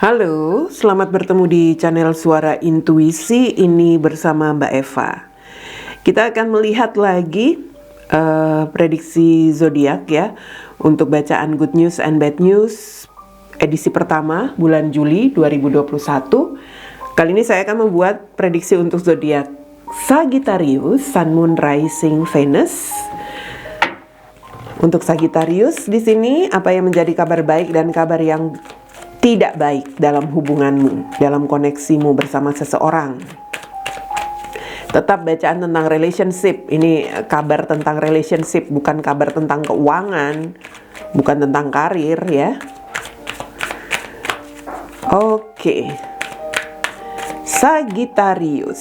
Halo, selamat bertemu di channel Suara Intuisi ini bersama Mbak Eva. Kita akan melihat lagi prediksi zodiak ya untuk bacaan Good News and Bad News edisi pertama bulan Juli 2021. Kali ini saya akan membuat prediksi untuk zodiak Sagittarius, Sun, Moon, Rising, Venus. Untuk Sagittarius di sini apa yang menjadi kabar baik dan kabar yang tidak baik dalam hubunganmu, dalam koneksimu bersama seseorang. Tetap bacaan tentang relationship. Ini kabar tentang relationship, bukan kabar tentang keuangan, bukan tentang karir ya. Oke. Sagittarius.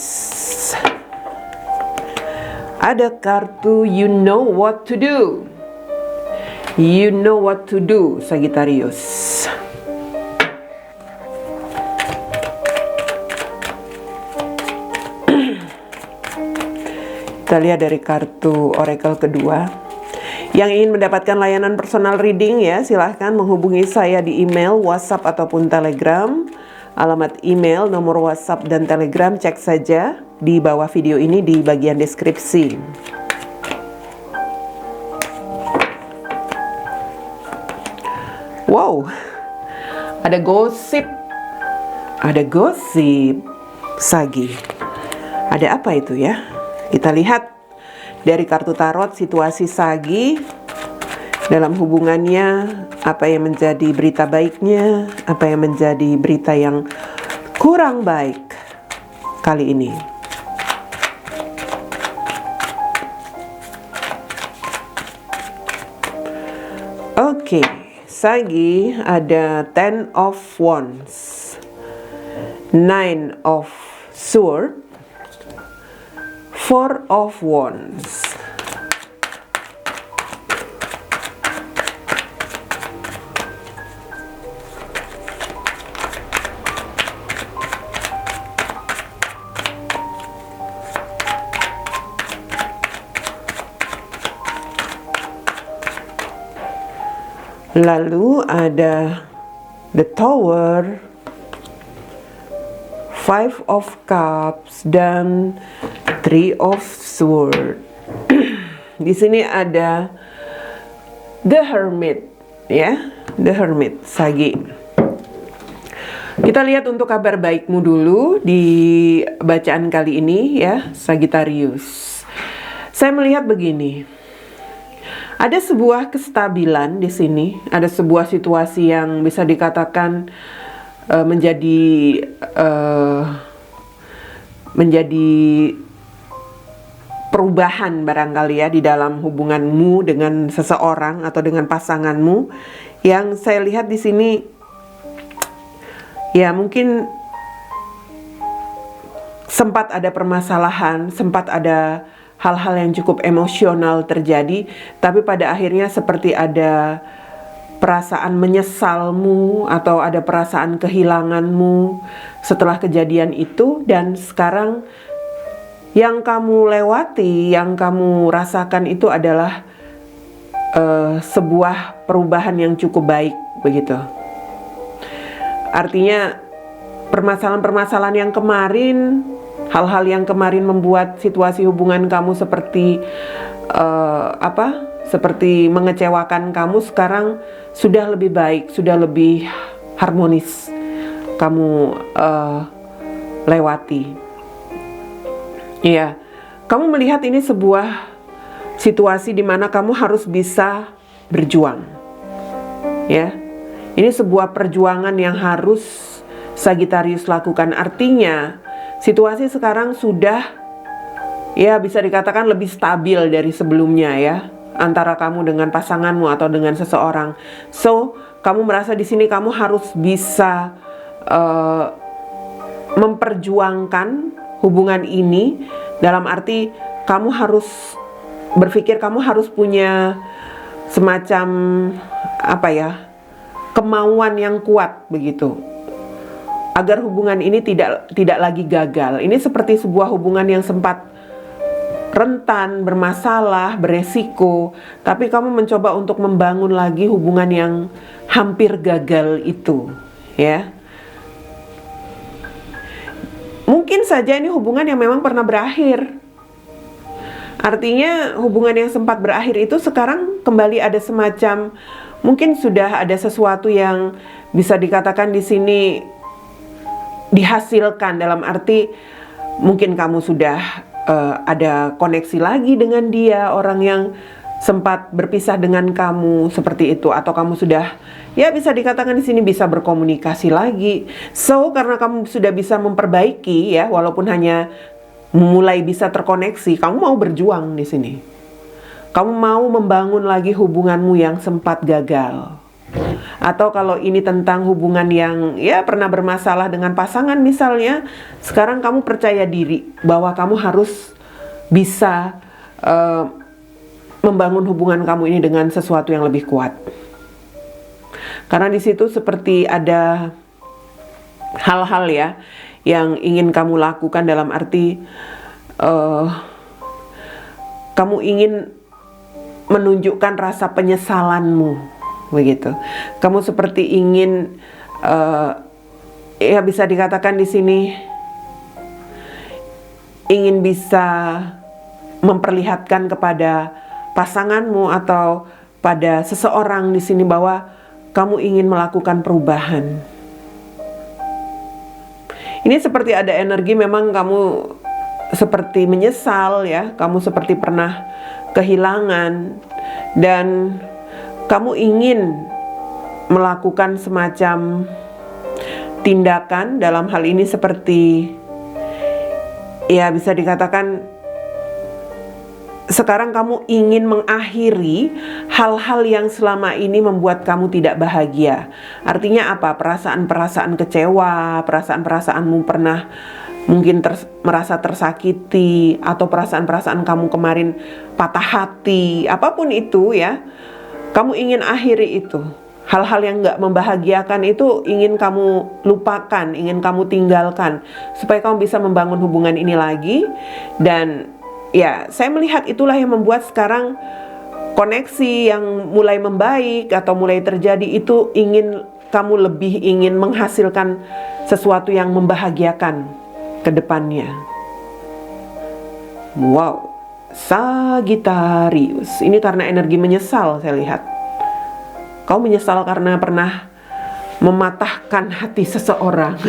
Ada kartu you know what to do. You know what to do, Sagittarius. Kita lihat dari kartu oracle kedua. Yang ingin mendapatkan layanan personal reading ya, silahkan menghubungi saya di email, WhatsApp ataupun Telegram. Alamat email, nomor WhatsApp dan Telegram cek saja di bawah video ini di bagian deskripsi. Wow, ada gosip. Ada gosip, Sagi. Ada apa itu ya? Kita lihat dari kartu tarot situasi Sagi dalam hubungannya, apa yang menjadi berita baiknya, apa yang menjadi berita yang kurang baik kali ini. Oke, Sagi ada Ten of Wands, Nine of Swords, Four of Wands. Lalu ada the Tower, Five of Cups dan Three of Swords. Di sini ada the Hermit ya, the Hermit Sagi. Kita lihat untuk kabar baikmu dulu di bacaan kali ini ya, Sagittarius. Saya melihat begini. Ada sebuah kestabilan di sini, ada sebuah situasi yang bisa dikatakan menjadi perubahan barangkali ya di dalam hubunganmu dengan seseorang atau dengan pasanganmu. Yang saya lihat di sini ya mungkin sempat ada permasalahan, sempat ada hal-hal yang cukup emosional terjadi, tapi pada akhirnya seperti ada perasaan menyesalmu atau ada perasaan kehilanganmu setelah kejadian itu, dan sekarang yang kamu lewati, yang kamu rasakan itu adalah sebuah perubahan yang cukup baik begitu. Artinya permasalahan-permasalahan yang kemarin, hal-hal yang kemarin membuat situasi hubungan kamu seperti seperti mengecewakan kamu, sekarang sudah lebih baik, sudah lebih harmonis kamu lewati. Iya, kamu melihat ini sebuah situasi di mana kamu harus bisa berjuang. Ya, ini sebuah perjuangan yang harus Sagittarius lakukan. Artinya situasi sekarang sudah ya bisa dikatakan lebih stabil dari sebelumnya ya, antara kamu dengan pasanganmu atau dengan seseorang. So, kamu merasa di sini kamu harus bisa memperjuangkan hubungan ini, dalam arti kamu harus berpikir, kamu harus punya semacam kemauan yang kuat begitu, agar hubungan ini tidak lagi gagal. Ini seperti sebuah hubungan yang sempat rentan, bermasalah, beresiko, tapi kamu mencoba untuk membangun lagi hubungan yang hampir gagal itu, ya. mungkin saja ini hubungan yang memang pernah berakhir. Artinya hubungan yang sempat berakhir itu sekarang kembali ada semacam, mungkin sudah ada sesuatu yang bisa dikatakan di sini dihasilkan, dalam arti mungkin kamu sudah ada koneksi lagi dengan dia, orang yang sempat berpisah dengan kamu, seperti itu, atau kamu sudah, ya bisa dikatakan di sini bisa berkomunikasi lagi. So karena kamu sudah bisa memperbaiki, ya walaupun hanya mulai bisa terkoneksi, kamu mau berjuang di sini. Kamu mau membangun lagi hubunganmu yang sempat gagal. Atau kalau ini tentang hubungan yang ya pernah bermasalah dengan pasangan misalnya, sekarang kamu percaya diri bahwa kamu harus bisa membangun hubungan kamu ini dengan sesuatu yang lebih kuat. Karena di situ seperti ada hal-hal ya yang ingin kamu lakukan, dalam arti kamu ingin menunjukkan rasa penyesalanmu, begitu. Kamu seperti ingin ya bisa dikatakan di sini ingin bisa memperlihatkan kepada pasanganmu atau pada seseorang di sini bahwa kamu ingin melakukan perubahan. Ini seperti ada energi, memang kamu seperti menyesal ya, kamu seperti pernah kehilangan dan kamu ingin melakukan semacam tindakan, dalam hal ini seperti ya bisa dikatakan sekarang kamu ingin mengakhiri hal-hal yang selama ini membuat kamu tidak bahagia. Artinya apa? Perasaan-perasaan kecewa, perasaan-perasaanmu pernah mungkin merasa tersakiti, atau perasaan-perasaan kamu kemarin patah hati, apapun itu ya, kamu ingin akhiri itu. Hal-hal yang gak membahagiakan itu ingin kamu lupakan, ingin kamu tinggalkan, supaya kamu bisa membangun hubungan ini lagi. Dan ya, saya melihat itulah yang membuat sekarang koneksi yang mulai membaik atau mulai terjadi itu kamu lebih ingin menghasilkan sesuatu yang membahagiakan ke depannya. Wow, Sagittarius. Ini karena energi menyesal saya lihat. Kau menyesal karena pernah mematahkan hati seseorang.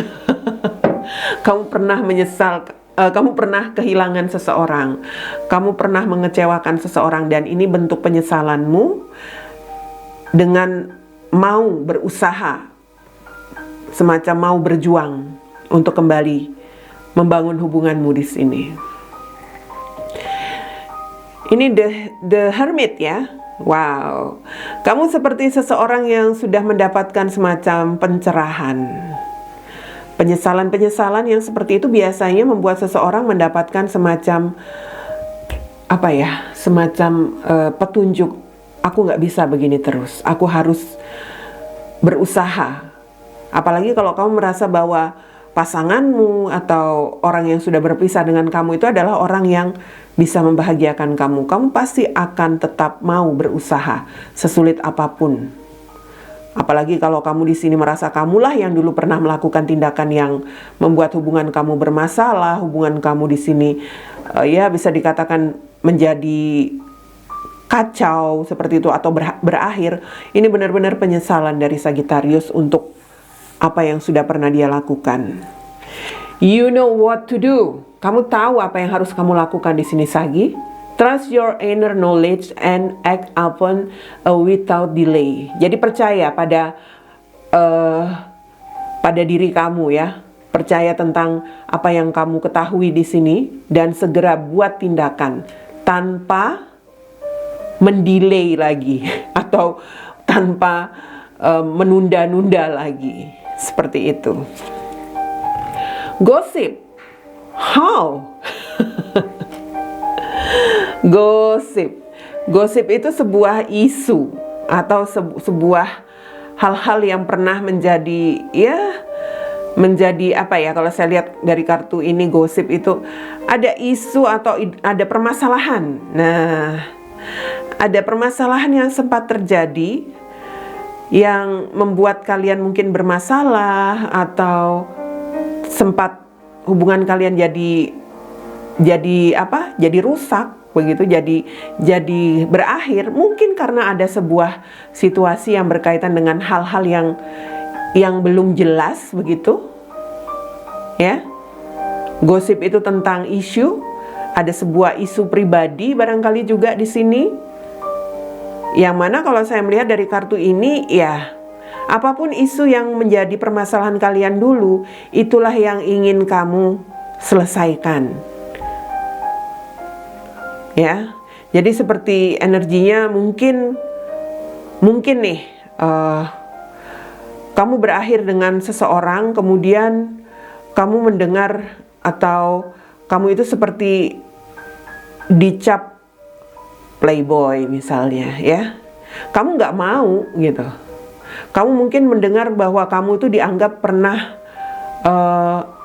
Kamu pernah menyesal, kamu pernah kehilangan seseorang, kamu pernah mengecewakan seseorang, dan ini bentuk penyesalanmu dengan mau berusaha, semacam mau berjuang untuk kembali membangun hubunganmu di sini. Ini the Hermit ya. Wow, kamu seperti seseorang yang sudah mendapatkan semacam pencerahan. Penyesalan-penyesalan yang seperti itu biasanya membuat seseorang mendapatkan semacam apa ya, semacam petunjuk. Aku nggak bisa begini terus, aku harus berusaha. Apalagi kalau kamu merasa bahwa pasanganmu atau orang yang sudah berpisah dengan kamu itu adalah orang yang bisa membahagiakan kamu, kamu pasti akan tetap mau berusaha sesulit apapun. Apalagi kalau kamu di sini merasa kamulah yang dulu pernah melakukan tindakan yang membuat hubungan kamu bermasalah, hubungan kamu di sini ya bisa dikatakan menjadi kacau seperti itu atau berakhir. Ini benar-benar penyesalan dari Sagittarius untuk apa yang sudah pernah dia lakukan. You know what to do. Kamu tahu apa yang harus kamu lakukan di sini, Sagi. Trust your inner knowledge and act upon without delay. Jadi percaya pada diri kamu ya. Percaya tentang apa yang kamu ketahui di sini dan segera buat tindakan tanpa mendelay lagi atau tanpa menunda-nunda lagi. Seperti itu. Gossip. How? Gosip itu sebuah isu atau sebuah hal-hal yang pernah menjadi apa ya, kalau saya lihat dari kartu ini, gosip itu ada isu atau ada permasalahan. Nah, ada permasalahan yang sempat terjadi yang membuat kalian mungkin bermasalah atau sempat hubungan kalian jadi rusak begitu, jadi berakhir, mungkin karena ada sebuah situasi yang berkaitan dengan hal-hal yang belum jelas begitu ya. Gosip itu tentang isu, ada sebuah isu pribadi barangkali juga di sini, yang mana kalau saya melihat dari kartu ini ya, apapun isu yang menjadi permasalahan kalian dulu, itulah yang ingin kamu selesaikan. Ya, jadi seperti energinya mungkin nih kamu berakhir dengan seseorang, kemudian kamu mendengar atau kamu itu seperti dicap playboy misalnya ya, kamu nggak mau gitu. Kamu mungkin mendengar bahwa kamu itu dianggap pernah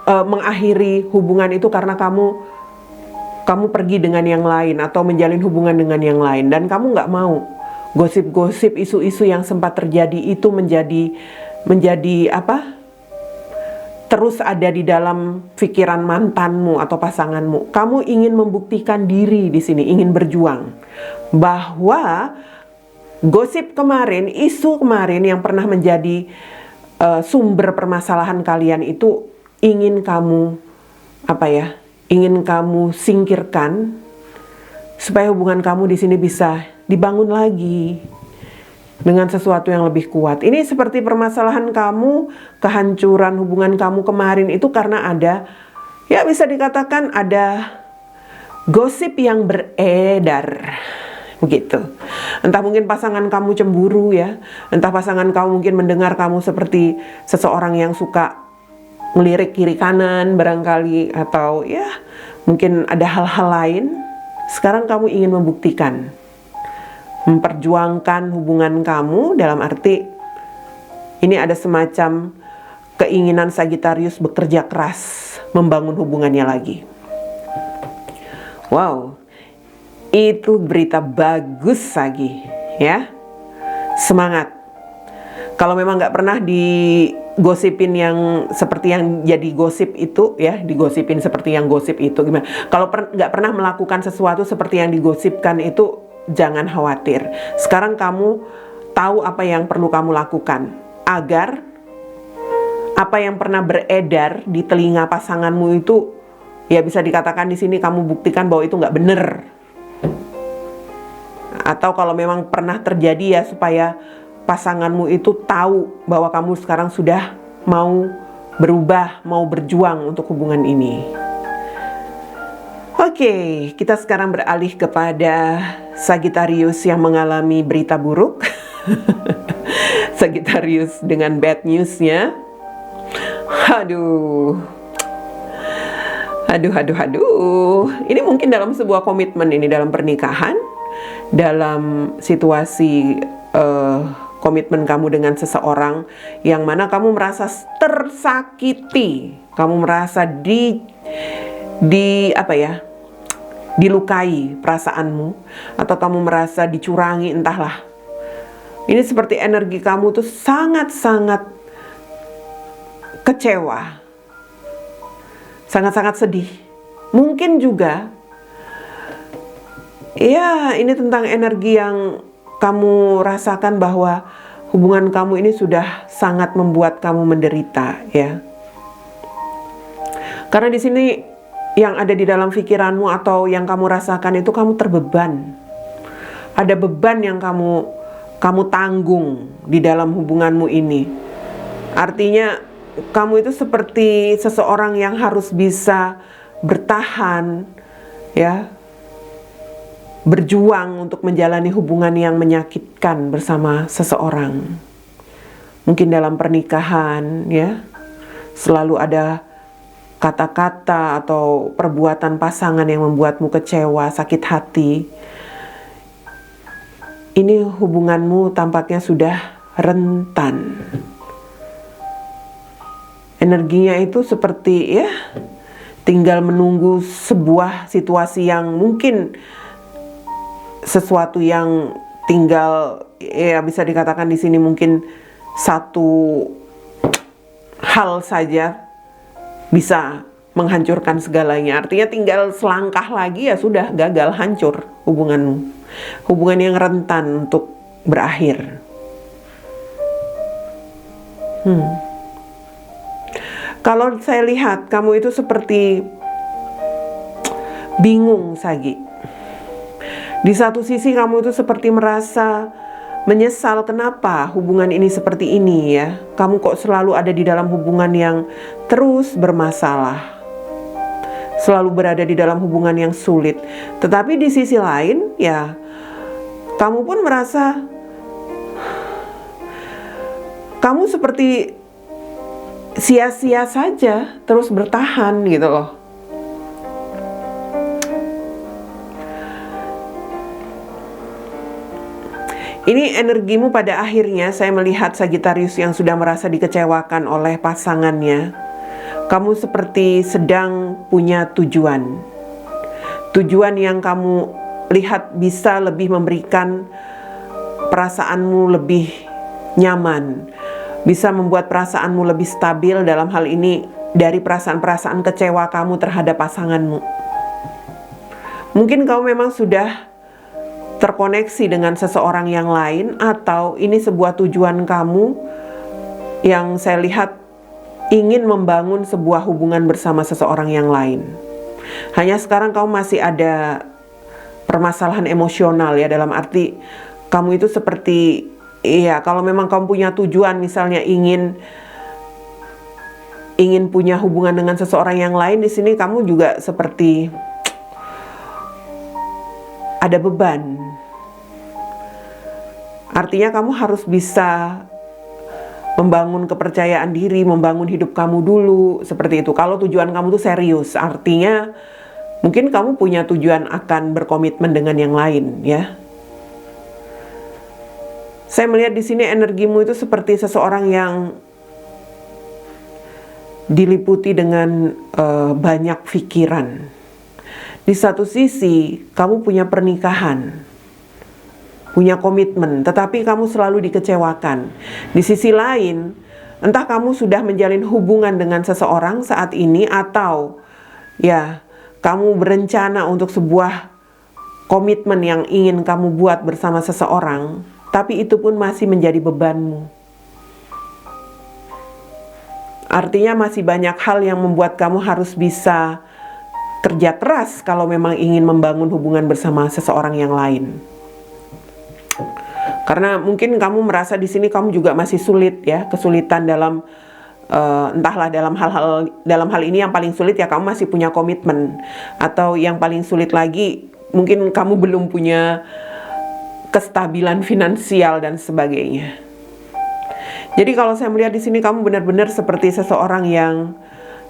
mengakhiri hubungan itu karena kamu pergi dengan yang lain atau menjalin hubungan dengan yang lain, dan kamu nggak mau gosip-gosip, isu-isu yang sempat terjadi itu menjadi terus ada di dalam pikiran mantanmu atau pasanganmu. Kamu ingin membuktikan diri di sini, ingin berjuang bahwa gosip kemarin, isu kemarin yang pernah menjadi sumber permasalahan kalian itu ingin kamu ingin kamu singkirkan supaya hubungan kamu di sini bisa dibangun lagi dengan sesuatu yang lebih kuat. Ini seperti permasalahan kamu, kehancuran hubungan kamu kemarin itu karena ada, ya bisa dikatakan ada gosip yang beredar begitu. Entah mungkin pasangan kamu cemburu ya, entah pasangan kamu mungkin mendengar kamu seperti seseorang yang suka melirik kiri kanan barangkali, atau ya mungkin ada hal-hal lain. Sekarang kamu ingin membuktikan, memperjuangkan hubungan kamu, dalam arti ini ada semacam keinginan Sagittarius bekerja keras membangun hubungannya lagi. Wow, itu berita bagus Sagi ya, semangat. Kalau memang nggak pernah digosipin yang seperti yang jadi gosip itu ya, digosipin seperti yang gosip itu gimana? Kalau nggak pernah melakukan sesuatu seperti yang digosipkan itu, jangan khawatir. Sekarang kamu tahu apa yang perlu kamu lakukan agar apa yang pernah beredar di telinga pasanganmu itu, ya bisa dikatakan di sini kamu buktikan bahwa itu nggak bener. Atau kalau memang pernah terjadi ya, supaya pasanganmu itu tahu bahwa kamu sekarang sudah mau berubah, mau berjuang untuk hubungan ini. Oke, kita sekarang beralih kepada Sagittarius yang mengalami berita buruk. Sagittarius dengan bad newsnya. Aduh. Ini mungkin dalam sebuah komitmen, ini dalam pernikahan, dalam situasi komitmen kamu dengan seseorang yang mana kamu merasa tersakiti, kamu merasa dilukai perasaanmu, atau kamu merasa dicurangi, entahlah. Ini seperti energi kamu tuh sangat-sangat kecewa, sangat-sangat sedih. Mungkin juga ya, ini tentang energi yang kamu rasakan bahwa hubungan kamu ini sudah sangat membuat kamu menderita ya. Karena di sini yang ada di dalam pikiranmu atau yang kamu rasakan itu, kamu terbeban. Ada beban yang kamu tanggung di dalam hubunganmu ini. Artinya kamu itu seperti seseorang yang harus bisa bertahan ya, berjuang untuk menjalani hubungan yang menyakitkan bersama seseorang. Mungkin dalam pernikahan ya, selalu ada kata-kata atau perbuatan pasangan yang membuatmu kecewa, sakit hati. Ini hubunganmu tampaknya sudah rentan. Energinya itu seperti ya, tinggal menunggu sebuah situasi yang mungkin sesuatu yang tinggal ya, bisa dikatakan di sini mungkin satu hal saja bisa menghancurkan segalanya. Artinya tinggal selangkah lagi ya sudah gagal, hancur hubunganmu. Hubungan yang rentan untuk berakhir. Kalau saya lihat kamu itu seperti bingung, Sagi. Di satu sisi kamu itu seperti merasa menyesal kenapa hubungan ini seperti ini ya. Kamu kok selalu ada di dalam hubungan yang terus bermasalah. Selalu berada di dalam hubungan yang sulit. Tetapi di sisi lain ya, kamu pun merasa kamu seperti sia-sia saja terus bertahan gitu loh. Ini energimu pada akhirnya saya melihat Sagittarius yang sudah merasa dikecewakan oleh pasangannya. Kamu seperti sedang punya tujuan. Tujuan yang kamu lihat bisa lebih memberikan perasaanmu lebih nyaman. Bisa membuat perasaanmu lebih stabil, dalam hal ini dari perasaan-perasaan kecewa kamu terhadap pasanganmu. Mungkin kamu memang sudah terkoneksi dengan seseorang yang lain, atau ini sebuah tujuan kamu yang saya lihat ingin membangun sebuah hubungan bersama seseorang yang lain. Hanya sekarang kamu masih ada permasalahan emosional ya, dalam arti kamu itu seperti iya, kalau memang kamu punya tujuan misalnya ingin punya hubungan dengan seseorang yang lain, di sini kamu juga seperti ada beban. Artinya kamu harus bisa membangun kepercayaan diri, membangun hidup kamu dulu, seperti itu. Kalau tujuan kamu tuh serius, artinya mungkin kamu punya tujuan akan berkomitmen dengan yang lain, ya. Saya melihat di sini energimu itu seperti seseorang yang diliputi dengan banyak pikiran. Di satu sisi, kamu punya pernikahan, punya komitmen, tetapi kamu selalu dikecewakan. Di sisi lain, entah kamu sudah menjalin hubungan dengan seseorang saat ini, atau ya, kamu berencana untuk sebuah komitmen yang ingin kamu buat bersama seseorang, tapi itu pun masih menjadi bebanmu. Artinya masih banyak hal yang membuat kamu harus bisa kerja keras kalau memang ingin membangun hubungan bersama seseorang yang lain. Karena mungkin kamu merasa di sini kamu juga masih sulit ya, kesulitan dalam entahlah dalam hal ini yang paling sulit ya, kamu masih punya komitmen, atau yang paling sulit lagi mungkin kamu belum punya kestabilan finansial dan sebagainya. Jadi kalau saya melihat di sini kamu benar-benar seperti seseorang yang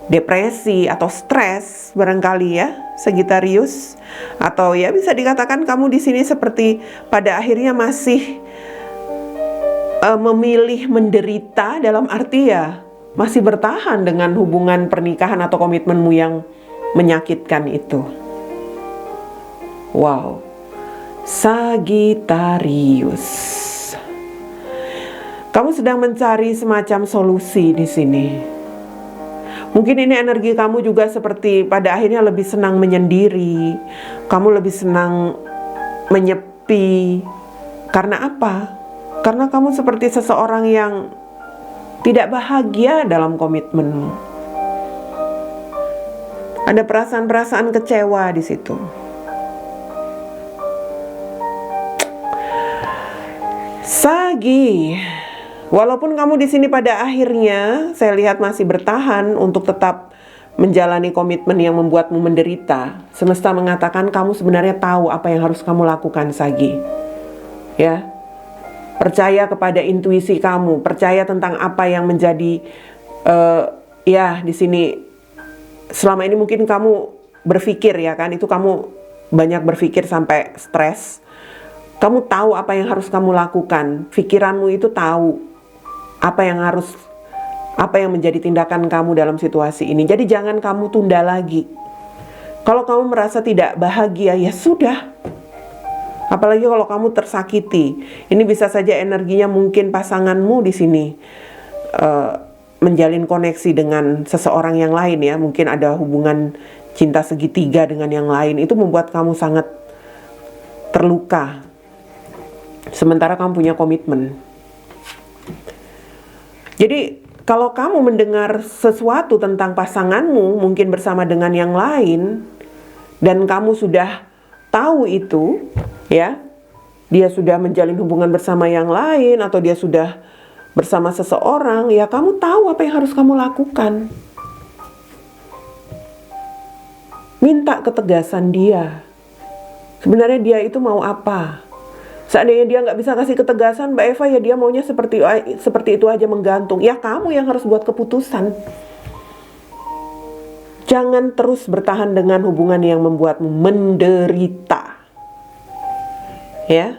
depresi atau stres barangkali ya, Sagittarius. Atau ya bisa dikatakan kamu di sini seperti pada akhirnya masih memilih menderita, dalam arti ya masih bertahan dengan hubungan pernikahan atau komitmenmu yang menyakitkan itu. Wow, Sagittarius, kamu sedang mencari semacam solusi di sini. Mungkin ini energi kamu juga seperti pada akhirnya lebih senang menyendiri. Kamu lebih senang menyepi. Karena apa? Karena kamu seperti seseorang yang tidak bahagia dalam komitmenmu. Ada perasaan-perasaan kecewa di situ. Sagi, walaupun kamu di sini pada akhirnya saya lihat masih bertahan untuk tetap menjalani komitmen yang membuatmu menderita, semesta mengatakan kamu sebenarnya tahu apa yang harus kamu lakukan, Sagi. Ya, percaya kepada intuisi kamu, percaya tentang apa yang menjadi ya di sini selama ini mungkin kamu berpikir ya kan, itu kamu banyak berpikir sampai stres. Kamu tahu apa yang harus kamu lakukan, pikiranmu itu tahu apa yang menjadi tindakan kamu dalam situasi ini. Jadi jangan kamu tunda lagi. Kalau kamu merasa tidak bahagia, ya sudah. Apalagi kalau kamu tersakiti. Ini bisa saja energinya mungkin pasanganmu di sini menjalin koneksi dengan seseorang yang lain ya, mungkin ada hubungan cinta segitiga dengan yang lain, itu membuat kamu sangat terluka. Sementara kamu punya komitmen. Jadi kalau kamu mendengar sesuatu tentang pasanganmu, mungkin bersama dengan yang lain, dan kamu sudah tahu itu, ya, dia sudah menjalin hubungan bersama yang lain, atau dia sudah bersama seseorang, ya kamu tahu apa yang harus kamu lakukan. Minta ketegasan dia. Sebenarnya dia itu mau apa? Seandainya dia nggak bisa kasih ketegasan, Mbak Eva, ya dia maunya seperti itu aja, menggantung. Ya kamu yang harus buat keputusan. Jangan terus bertahan dengan hubungan yang membuatmu menderita. Ya.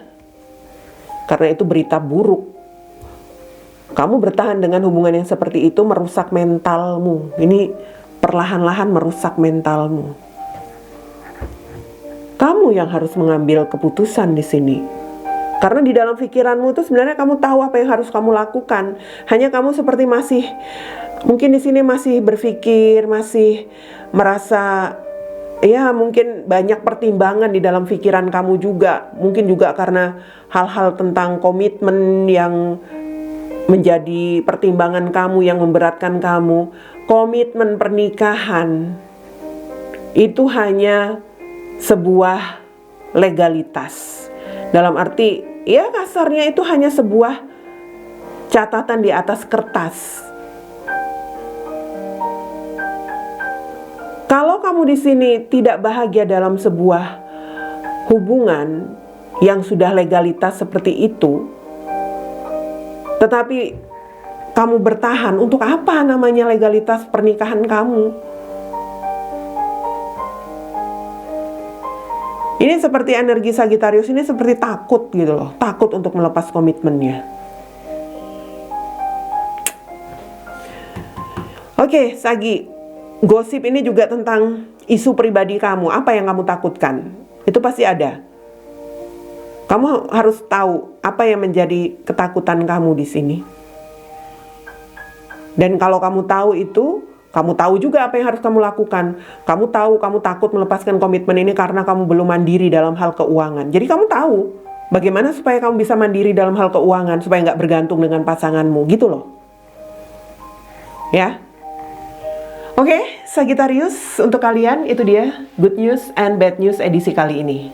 Karena itu berita buruk. Kamu bertahan dengan hubungan yang seperti itu merusak mentalmu. Ini perlahan-lahan merusak mentalmu. Kamu yang harus mengambil keputusan di sini. Karena di dalam pikiranmu itu sebenarnya kamu tahu apa yang harus kamu lakukan. Hanya kamu seperti masih, mungkin di sini masih berpikir, masih merasa, ya mungkin banyak pertimbangan di dalam pikiran kamu juga. Mungkin juga karena hal-hal tentang komitmen yang menjadi pertimbangan kamu, yang memberatkan kamu. Komitmen pernikahan itu hanya sebuah legalitas. Dalam arti, ya kasarnya itu hanya sebuah catatan di atas kertas. Kalau kamu di sini tidak bahagia dalam sebuah hubungan yang sudah legalitas seperti itu, tetapi kamu bertahan, untuk apa namanya legalitas pernikahan kamu? Ini seperti energi Sagittarius ini seperti takut gitu loh, takut untuk melepas komitmennya. Oke, Sagi, gosip ini juga tentang isu pribadi kamu. Apa yang kamu takutkan? Itu pasti ada. Kamu harus tahu apa yang menjadi ketakutan kamu di sini. Dan kalau kamu tahu itu, kamu tahu juga apa yang harus kamu lakukan. Kamu tahu kamu takut melepaskan komitmen ini karena kamu belum mandiri dalam hal keuangan. Jadi kamu tahu bagaimana supaya kamu bisa mandiri dalam hal keuangan, supaya nggak bergantung dengan pasanganmu, gitu loh. Ya. Oke, Sagittarius, untuk kalian itu dia good news and bad news edisi kali ini.